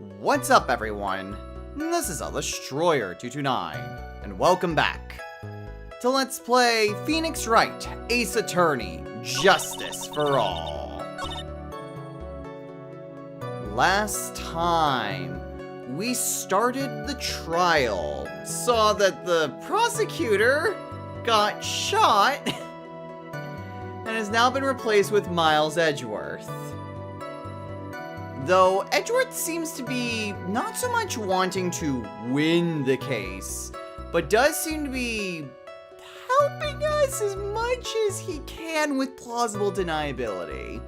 What's up, everyone? This is Destroyer229, and welcome back to Let's Play Phoenix Wright, Ace Attorney, Justice for All. Last time, we started the trial, saw that the prosecutor got shot, and has now been replaced with Miles Edgeworth. Though Edgeworth seems to be not so much wanting to win the case, but does seem to be helping us as much as he can with plausible deniability.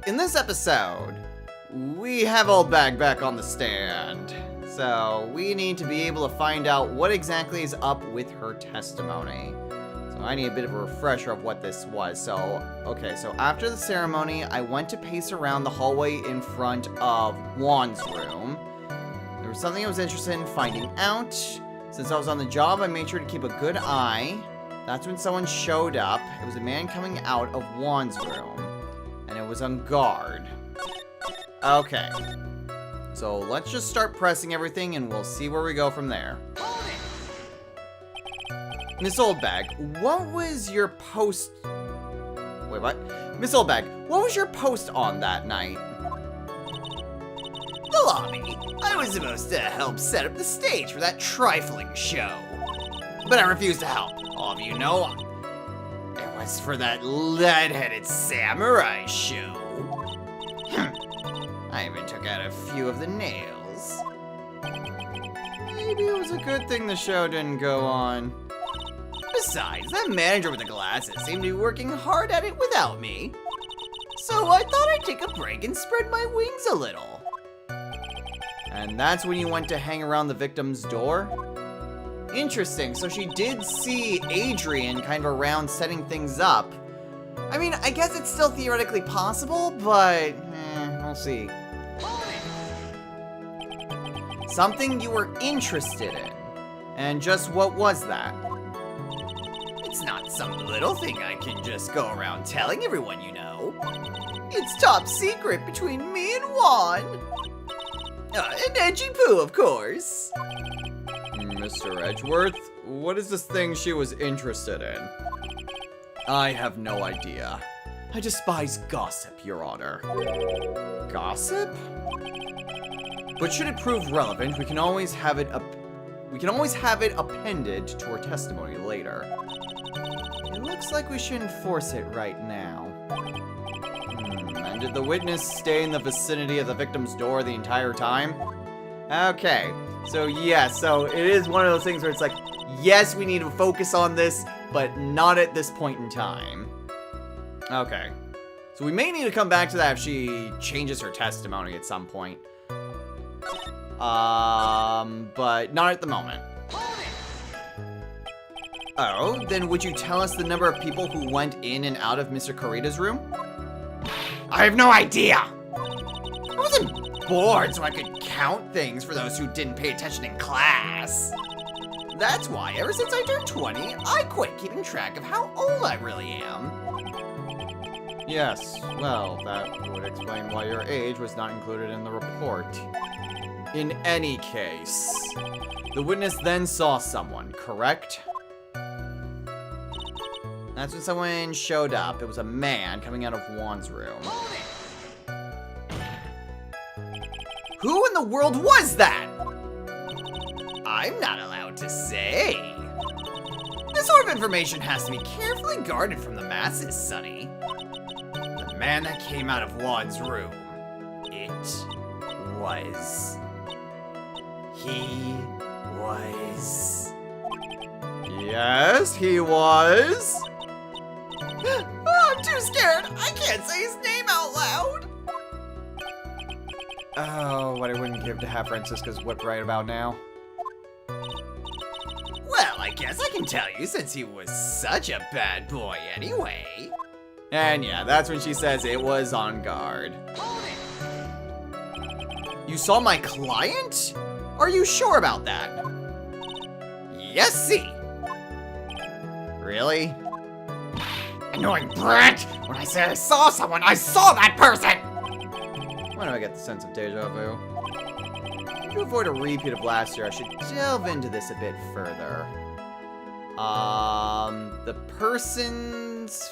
In this episode, we have Old Bag back on the stand, so we need to be able to find out what exactly is up with her testimony. I need a bit of a refresher of what this was. So after the ceremony, I went to pace around the hallway in front of Juan's room. There was something I was interested in finding out. Since I was on the job, I made sure to keep a good eye. That's when someone showed up. It was a man coming out of Juan's room, and it was on guard. Okay, so let's just start pressing everything, and we'll see where we go from there. Miss Oldbag, what was your post... Wait, what? Miss Oldbag, what was your post on that night? The lobby. I was supposed to help set up the stage for that trifling show. But I refused to help. All of you know, it was for that lead-headed samurai show. I even took out a few of the nails. Maybe it was a good thing the show didn't go on. Besides, that manager with the glasses seemed to be working hard at it without me. So I thought I'd take a break and spread my wings a little. And that's when you went to hang around the victim's door? Interesting, so she did see Adrian kind of around setting things up. I mean, I guess it's still theoretically possible, but we'll see. Something you were interested in. And just what was that? It's not some little thing I can just go around telling everyone you know. It's top secret between me and Juan. And Edgy Poo, of course. Mr. Edgeworth, what is this thing she was interested in? I have no idea. I despise gossip, Your Honor. Gossip? But should it prove relevant, we can always have it appended to her testimony later. It looks like we shouldn't force it right now. And did the witness stay in the vicinity of the victim's door the entire time? Okay, so so it is one of those things where it's like, yes, we need to focus on this, but not at this point in time. Okay, so we may need to come back to that if she changes her testimony at some point. But not at the moment. Oh, then would you tell us the number of people who went in and out of Mr. Kurita's room? I have no idea! I wasn't bored so I could count things for those who didn't pay attention in class. That's why, ever since I turned 20, I quit keeping track of how old I really am. Yes, well, that would explain why your age was not included in the report. In any case, the witness then saw someone, correct? That's when someone showed up. It was a man coming out of Juan's room. Who in the world was that? I'm not allowed to say. This sort of information has to be carefully guarded from the masses, Sonny. The man that came out of Juan's room, it was... He was... Yes, he was. Oh, I'm too scared. I can't say his name out loud. Oh, what I wouldn't give to have Francisca's whip right about now. Well, I guess I can tell you since he was such a bad boy anyway. And yeah, that's when she says it was on guard. You saw my client? Are you sure about that? Yes, see. Really? Annoying brat! When I said I saw someone, I saw that person! Why do I get the sense of deja vu? To avoid a repeat of last year, I should delve into this a bit further. The person's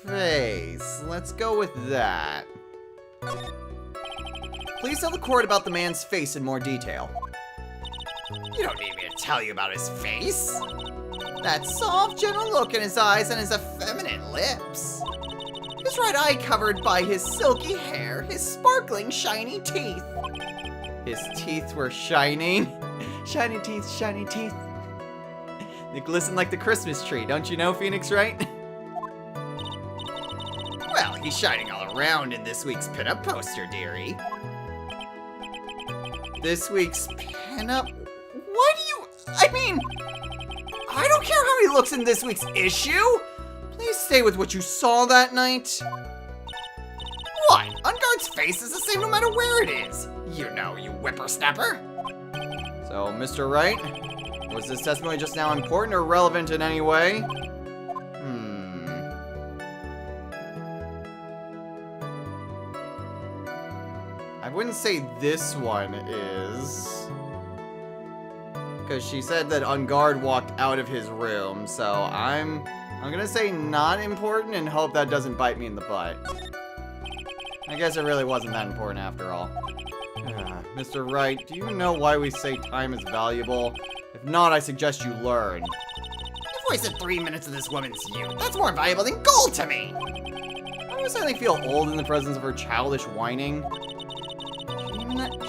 face. Let's go with that. Please tell the court about the man's face in more detail. You don't need me to tell you about his face. That soft, gentle look in his eyes and his effeminate lips. His right eye covered by his silky hair, his sparkling, shiny teeth. His teeth were shining. Shiny teeth, shiny teeth. They glisten like the Christmas tree, don't you know, Phoenix Wright? Well, he's shining all around in this week's pinup poster, dearie. This week's pinup? Why do you... I mean... I don't care how he looks in this week's issue! Please stay with what you saw that night. What? Unguard's face is the same no matter where it is. You know, you whippersnapper. So, Mr. Wright, was this testimony just now important or relevant in any way? I wouldn't say this one is. Because she said that Unguard walked out of his room, so I'm gonna say not important and hope that doesn't bite me in the butt. I guess it really wasn't that important after all. Mr. Wright, do you know why we say time is valuable? If not, I suggest you learn. You've wasted 3 minutes of this woman's youth. That's more valuable than gold to me. I don't suddenly feel old in the presence of her childish whining.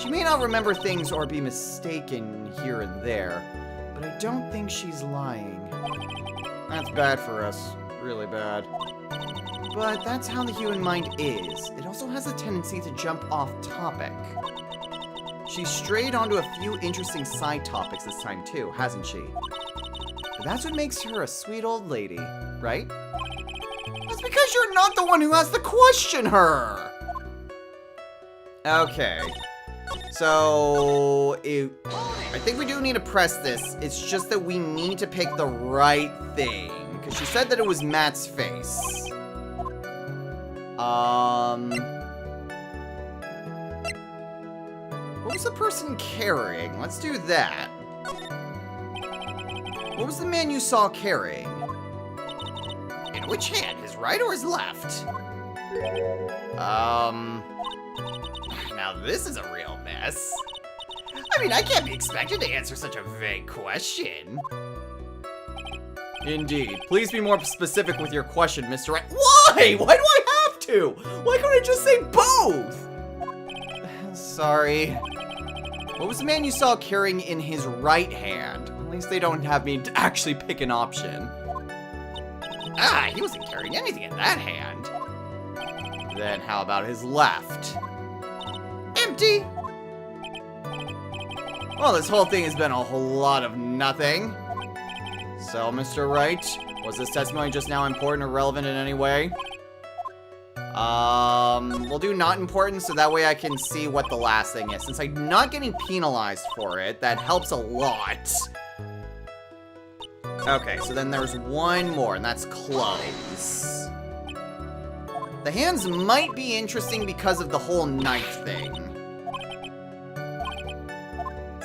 She may not remember things or be mistaken here and there, but I don't think she's lying. That's bad for us. Really bad. But that's how the human mind is. It also has a tendency to jump off topic. She's strayed onto a few interesting side topics this time too, hasn't she? But that's what makes her a sweet old lady, right? That's because you're not the one who has to question her! Okay. So, I think we do need to press this. It's just that we need to pick the right thing. Because she said that it was Matt's face. What was the person carrying? Let's do that. What was the man you saw carrying? In which hand? His right or his left? Now this is a real mess. I mean, I can't be expected to answer such a vague question. Indeed. Please be more specific with your question, Mr. Wright. Why? Why do I have to? Why couldn't I just say both? Sorry. What was the man you saw carrying in his right hand? At least they don't have me to actually pick an option. Ah, he wasn't carrying anything in that hand. Then how about his left? Empty. Well, this whole thing has been a whole lot of nothing. So, Mr. Wright, was this testimony just now important or relevant in any way? We'll do not important so that way I can see what the last thing is. Since I'm not getting penalized for it, that helps a lot. Okay, so then there's one more, and that's clothes. The hands might be interesting because of the whole knife thing.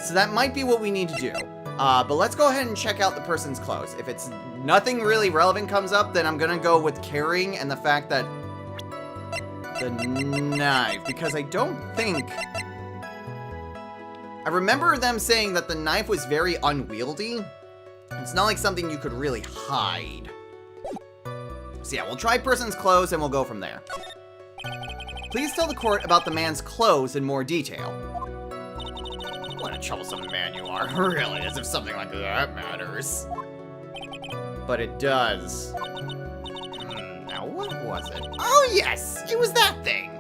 So that might be what we need to do. But let's go ahead and check out the person's clothes. If it's nothing really relevant comes up, then I'm gonna go with carrying and the fact that the knife, because I don't think... I remember them saying that the knife was very unwieldy. It's not like something you could really hide. So yeah, we'll try person's clothes and we'll go from there. Please tell the court about the man's clothes in more detail. What a troublesome man you are, really, as if something like that matters. But it does. Now what was it? Oh yes, it was that thing.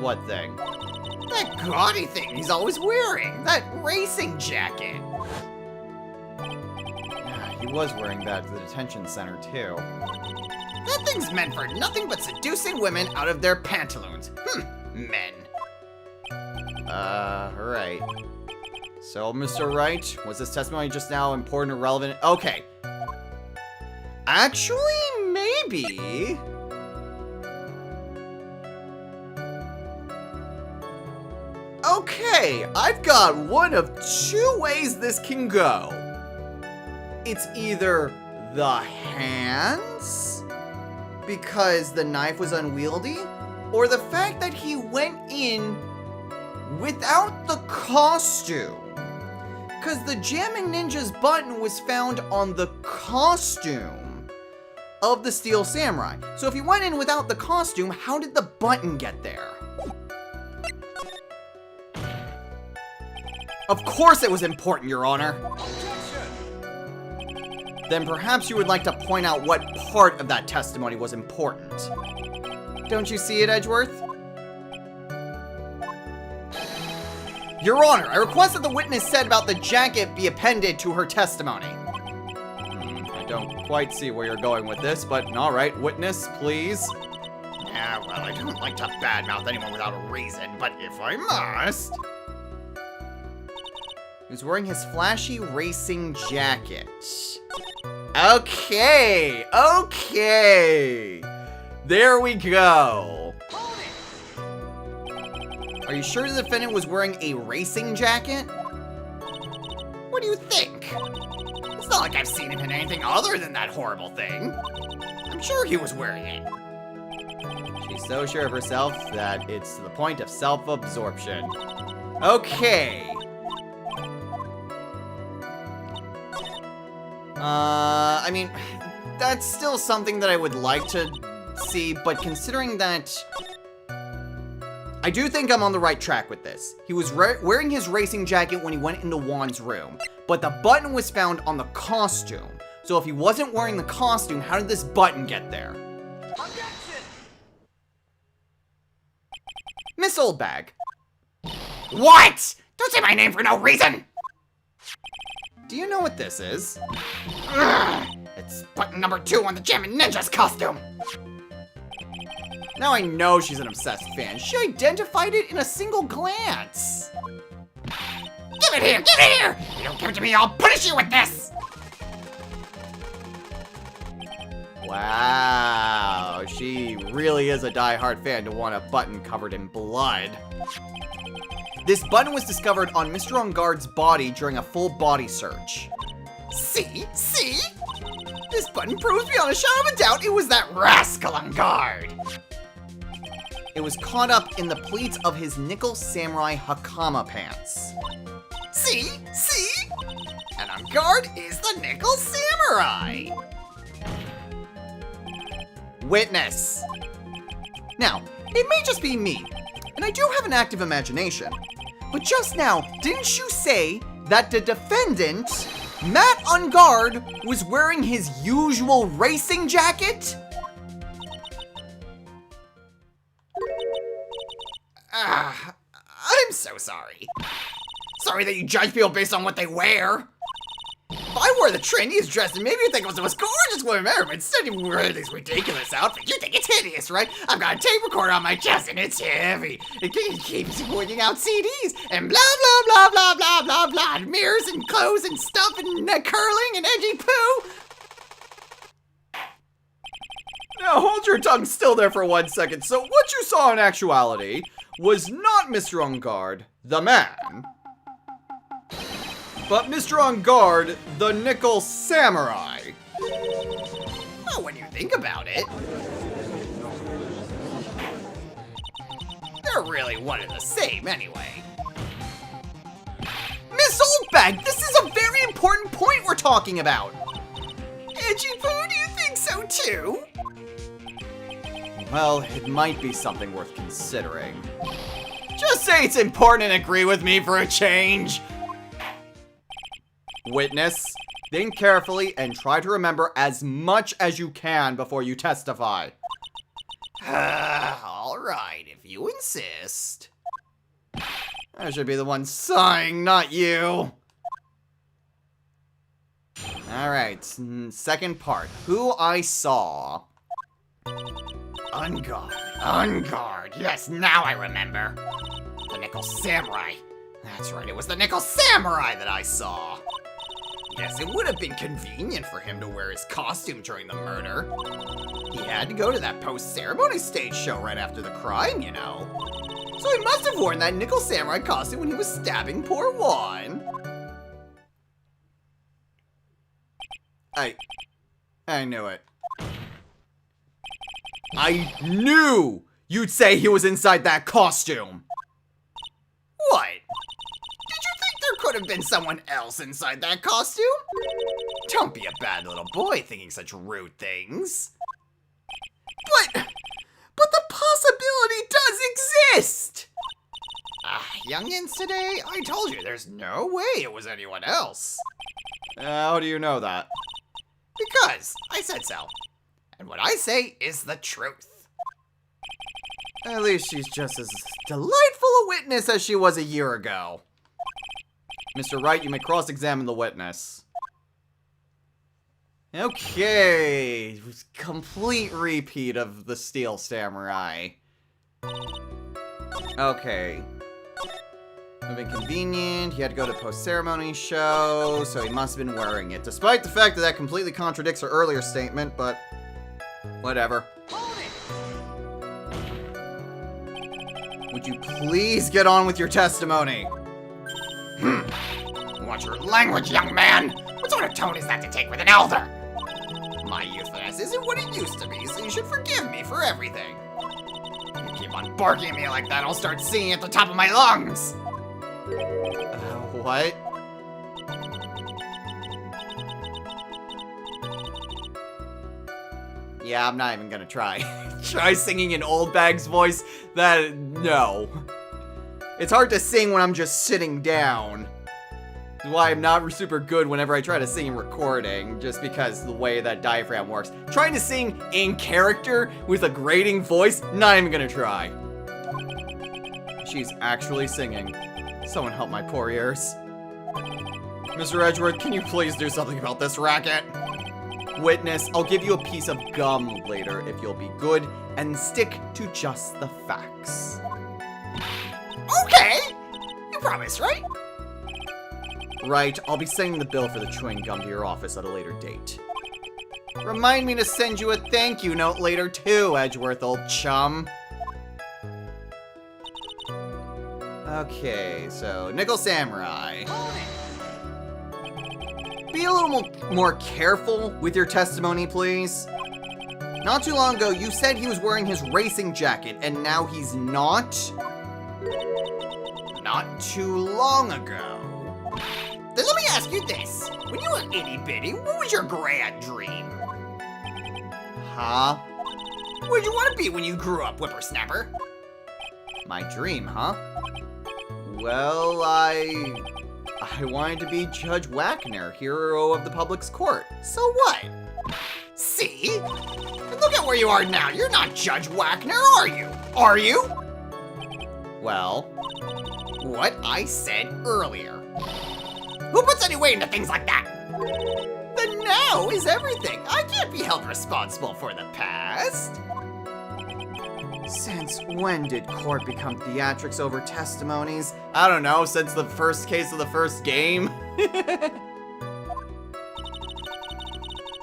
What thing? That gaudy thing he's always wearing, that racing jacket. He was wearing that at the detention center too. That thing's meant for nothing but seducing women out of their pantaloons. Men. Right. So, Mr. Wright, was this testimony just now important or relevant? Okay. Actually, maybe. Okay, I've got one of two ways this can go. It's either the hands, because the knife was unwieldy, or the fact that he went in without the costume. Because the Jamming Ninja's button was found on the costume of the Steel Samurai. So if he went in without the costume, how did the button get there? Of course it was important, Your Honor. Then perhaps you would like to point out what part of that testimony was important. Don't you see it, Edgeworth? Your Honor, I request that the witness said about the jacket be appended to her testimony. I don't quite see where you're going with this, but alright, witness, please. Yeah, well, I don't like to badmouth anyone without a reason, but if I must... He was wearing his flashy racing jacket. Okay, okay. There we go. Are you sure the defendant was wearing a racing jacket? What do you think? It's not like I've seen him in anything other than that horrible thing. I'm sure he was wearing it. She's so sure of herself that it's to the point of self-absorption. Okay. I mean, that's still something that I would like to see, but considering that... I do think I'm on the right track with this. He was wearing his racing jacket when he went into Juan's room, but the button was found on the costume. So if he wasn't wearing the costume, how did this button get there? Objection! Miss Oldbag. What? Don't say my name for no reason! Do you know what this is? Ugh, it's button number 2 on the Jamming Ninja's costume. Now I know she's an obsessed fan. She identified it in a single glance. Give it here! Give it here! If you don't give it to me, I'll punish you with this! Wow, she really is a die-hard fan to want a button covered in blood. This button was discovered on Mr. On Guard's body during a full body search. See? See? This button proves beyond a shadow of a doubt it was that rascal on guard. It was caught up in the pleats of his Nickel Samurai Hakama pants. See? See? And on guard is the Nickel Samurai. Witness. Now, it may just be me, and I do have an active imagination, but just now, didn't you say that the defendant, Matt On Guard, was wearing his usual racing jacket? I'm so sorry. Sorry that you judge people based on what they wear. If I wore the trendiest dress, then maybe you'd think it was the most gorgeous woman ever, but instead you wear this ridiculous outfit. You think it's hideous, right? I've got a tape recorder on my chest and it's heavy. It keeps pointing out CDs and blah, blah, blah, blah, blah, blah, blah. And mirrors and clothes and stuff and curling and edgy poo. Now hold your tongue still there for 1 second. So what you saw in actuality was not Mr. On Guard, the man, but Mr. On Guard, the Nickel Samurai. Well, when you think about it, they're really one and the same anyway. Miss Oldbag, this is a very important point we're talking about. Edgy poo, do you think so too? Well, it might be something worth considering. Just say it's important and agree with me for a change. Witness, think carefully and try to remember as much as you can before you testify. All right, if you insist. I should be the one sighing, not you. All right, second part. Who I saw. On guard. On guard. Yes, now I remember. The Nickel Samurai. That's right, it was the Nickel Samurai that I saw. Yes, it would have been convenient for him to wear his costume during the murder. He had to go to that post-ceremony stage show right after the crime, you know. So he He must have worn that nickel samurai costume when he was stabbing poor Juan. I knew it. I knew you'd say he was inside that costume. What? Did you think there could have been someone else inside that costume? Don't be a bad little boy thinking such rude things. But the possibility does exist! Youngins today, I told you there's no way it was anyone else. How do you know that? Because I said so. And what I say is the truth. At least she's just as delightful a witness as she was a year ago. Mr. Wright, you may cross-examine the witness. Okay, complete repeat of the Steel Samurai. Okay. Would have been convenient, he had to go to the post-ceremony show, so he must have been wearing it. Despite the fact that that completely contradicts her earlier statement, but whatever. Would you please get on with your testimony? Watch your language, young man! What sort of tone is that to take with an elder? My youthfulness isn't what it used to be, so you should forgive me for everything. You keep on barking at me like that, I'll start singing at the top of my lungs! What? Yeah, I'm not even gonna try. Try singing in Old Bag's voice? No. It's hard to sing when I'm just sitting down. That's why I'm not super good whenever I try to sing in recording, just because the way that diaphragm works. Trying to sing in character with a grating voice? Not even gonna try. She's actually singing. Someone help my poor ears. Mr. Edgeworth, can you please do something about this racket? Witness, I'll give you a piece of gum later if you'll be good and stick to just the facts. Okay! You promise, right? Right, I'll be sending the bill for the chewing gum to your office at a later date. Remind me to send you a thank you note later too, Edgeworth, old chum. Okay, so Nickel Samurai. Be a little more careful with your testimony, please. Not too long ago, you said he was wearing his racing jacket, and now he's not? Not too long ago. Then let me ask you this. When you were itty-bitty, what was your grand dream? Huh? What'd you want to be when you grew up, whippersnapper? My dream, huh? Well, I wanted to be Judge Wagner, hero of the public's court. So what? See? And look at where you are now. You're not Judge Wagner, are you? Are you? Well, what I said earlier. Who puts any weight into things like that? The now is everything. I can't be held responsible for the past. since when did court become theatrics over testimonies? I don't know, since the first case of the first game?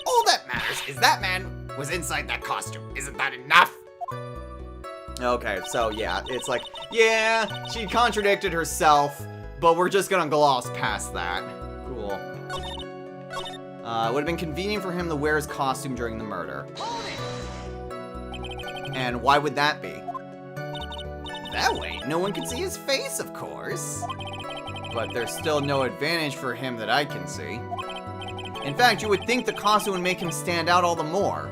All that matters is that man was inside that costume. Isn't that enough? Okay, so yeah, it's like, yeah, she contradicted herself, but we're just gonna gloss past that. Cool. It would have been convenient for him to wear his costume during the murder. And why would that be? That way, no one can see his face, of course. But there's still no advantage for him that I can see. In fact, you would think the costume would make him stand out all the more.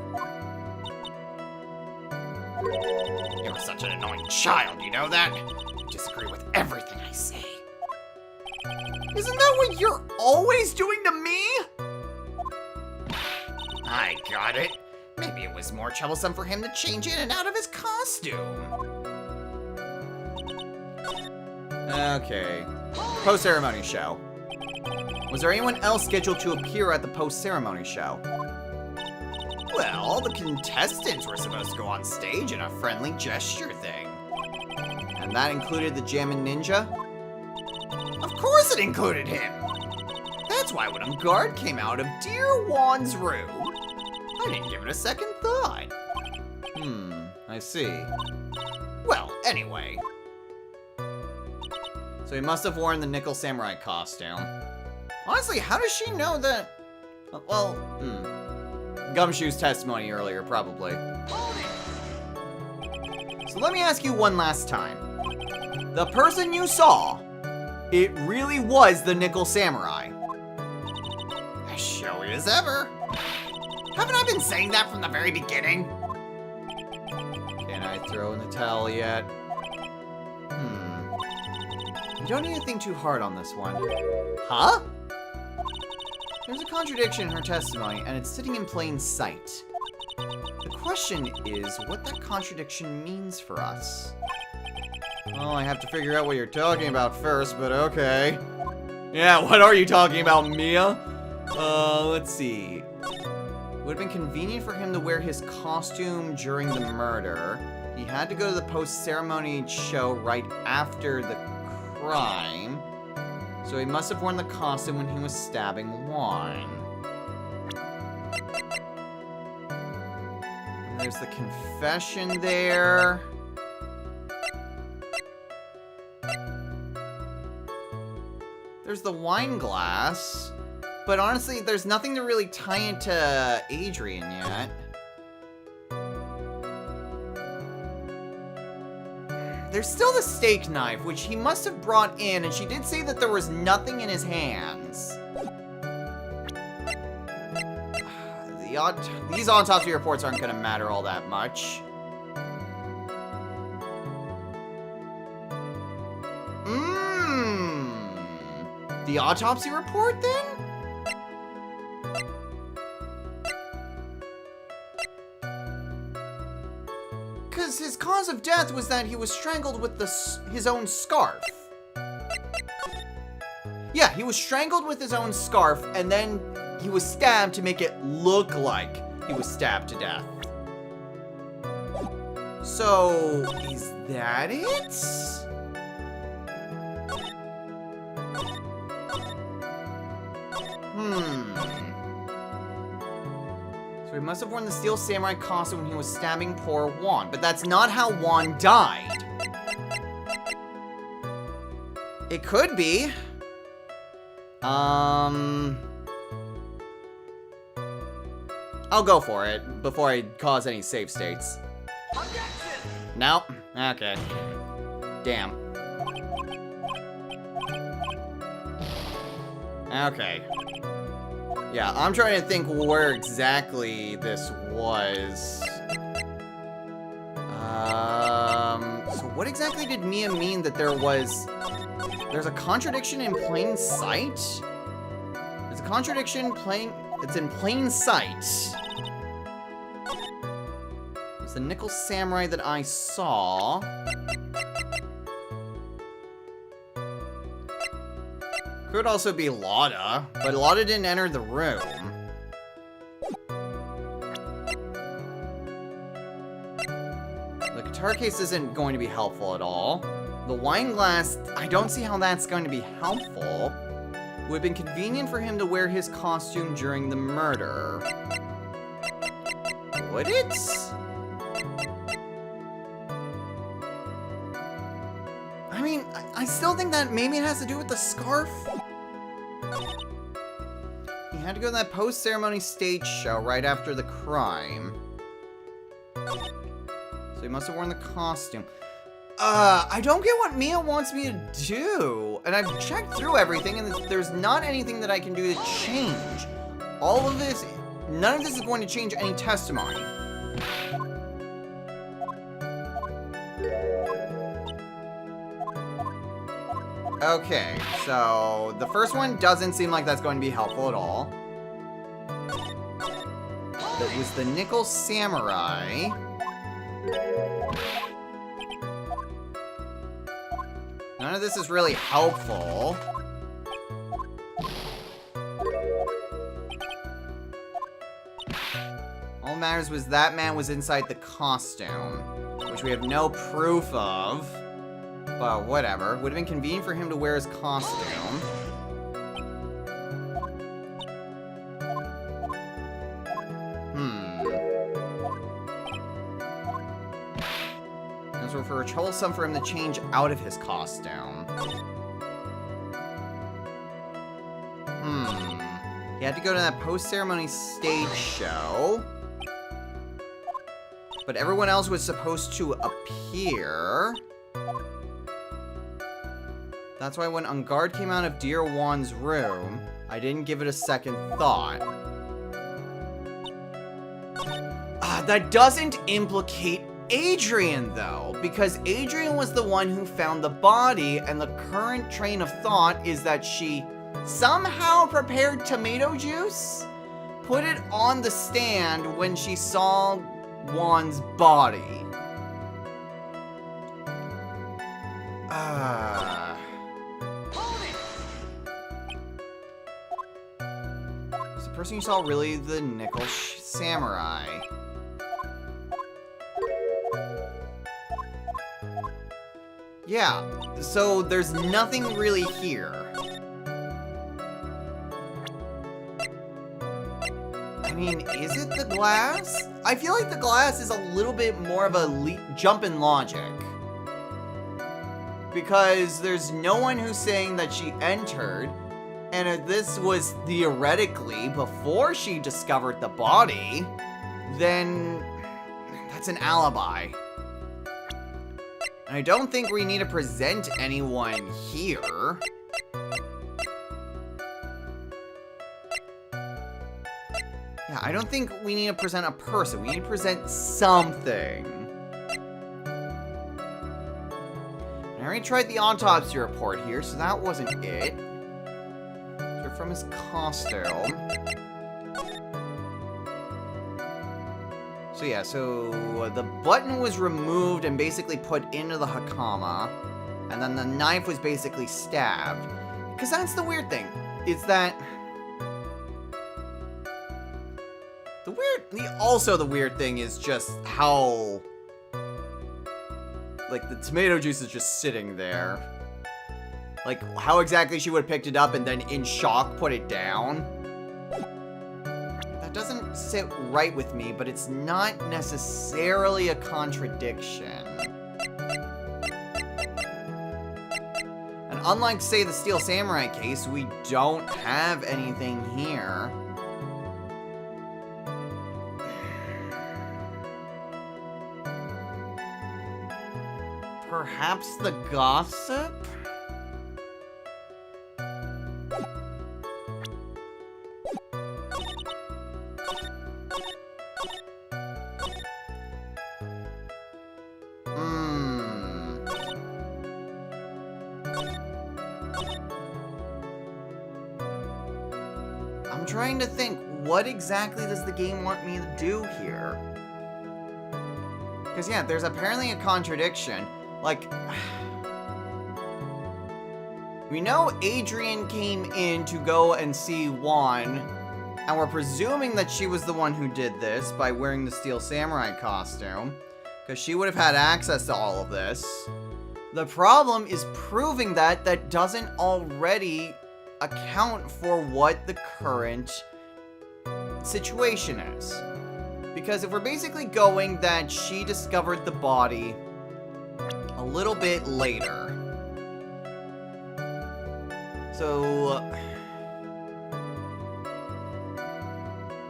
You're such an annoying child, you know that? You disagree with everything I say. Isn't that what you're always doing to me? I got it. Maybe it was more troublesome for him to change in and out of his costume. Okay. Post-ceremony show. Was there anyone else scheduled to appear at the post-ceremony show? Well, all the contestants were supposed to go on stage in a friendly gesture thing. And that included the Jammin' Ninja? Of course it included him! That's why when a guard came out of dear Juan's room, I didn't give it a second thought. I see. Well, anyway, So he must have worn the Nickel Samurai costume. Honestly, how does she know that? Well, Gumshoe's testimony earlier, probably. So let me ask you one last time. The person you saw, it really was the Nickel Samurai. As showy as ever. Haven't I been saying that from the very beginning? Can I throw in the towel yet? You don't need to think too hard on this one. Huh? There's a contradiction in her testimony, and it's sitting in plain sight. The question is what that contradiction means for us. Well, I have to figure out what you're talking about first, but okay. Yeah, what are you talking about, Mia? Let's see. Would have been convenient for him to wear his costume during the murder. He had to go to the post-ceremony show right after the crime. So he must have worn the costume when he was stabbing Juan. And there's the confession there. There's the wine glass. But honestly, there's nothing to really tie into Adrian yet. There's still the steak knife, which he must have brought in, and she did say that there was nothing in his hands. These autopsy reports aren't going to matter all that much. The autopsy report, then? Because his cause of death was that he was strangled with his own scarf. Yeah, he was strangled with his own scarf, and then he was stabbed to make it look like he was stabbed to death. So, is that it? So he must have worn the Steel Samurai costume when he was stabbing poor Juan, but that's not how Juan died. It could be. I'll go for it before I cause any save states. No? Okay. Damn. Okay. Yeah, I'm trying to think where exactly this was. So what exactly did Mia mean that there's a contradiction in plain sight? There's a contradiction it's in plain sight. It's the Nickel Samurai that I saw. Could also be Lotta, but Lotta didn't enter the room. The guitar case isn't going to be helpful at all. The wine glass, I don't see how that's going to be helpful. It would have been convenient for him to wear his costume during the murder. Would it? I mean, I still think that maybe it has to do with the scarf. He had to go to that post-ceremony stage show right after the crime. So he must have worn the costume. I don't get what Mia wants me to do. And I've checked through everything, and there's not anything that I can do to change. All of this, none of this is going to change any testimony. Okay, so the first one doesn't seem like that's going to be helpful at all. It was the Nickel Samurai. None of this is really helpful. All that matters was that man was inside the costume, which we have no proof of. But whatever. Would have been convenient for him to wear his costume. Those were troublesome for him to change out of his costume. He had to go to that post-ceremony stage show. But everyone else was supposed to appear. That's why when Ungard came out of Dear Juan's room, I didn't give it a second thought. That doesn't implicate Adrian, though, because Adrian was the one who found the body, and the current train of thought is that she somehow prepared tomato juice, put it on the stand when she saw Juan's body. Is the person you saw really the Nickel Samurai? Yeah, so there's nothing really here. I mean, is it the glass? I feel like the glass is a little bit more of a jump in logic. Because there's no one who's saying that she entered, and if this was theoretically before she discovered the body, then that's an alibi. And I don't think we need to present anyone here. Yeah, I don't think we need to present a person. We need to present something. I already tried the autopsy report here, so that wasn't it. So from his costume. So yeah, so the button was removed and basically put into the Hakama, and then the knife was basically stabbed. Because that's the weird thing, is that the weird thing is just how, like, the tomato juice is just sitting there. Like, how exactly she would have picked it up and then in shock put it down. That doesn't sit right with me, but it's not necessarily a contradiction. And unlike, say, the Steel Samurai case, we don't have anything here. Perhaps the gossip? I'm trying to think, what exactly does the game want me to do here? Because, yeah, there's apparently a contradiction. Like, we know Adrian came in to go and see Juan, and we're presuming that she was the one who did this by wearing the Steel Samurai costume, because she would have had access to all of this. The problem is proving that doesn't already account for what the current situation is. Because if we're basically going that she discovered the body a little bit later. So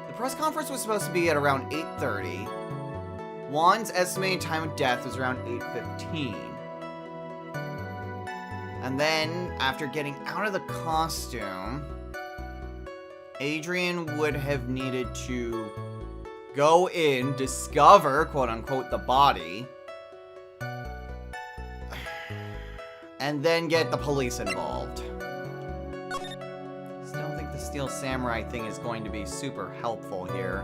the press conference was supposed to be at around 8:30. Juan's estimated time of death was around 8:15. And then, after getting out of the costume, Adrian would have needed to go in, discover, quote-unquote, the body, and then get the police involved. Still don't think the Steel Samurai thing is going to be super helpful here.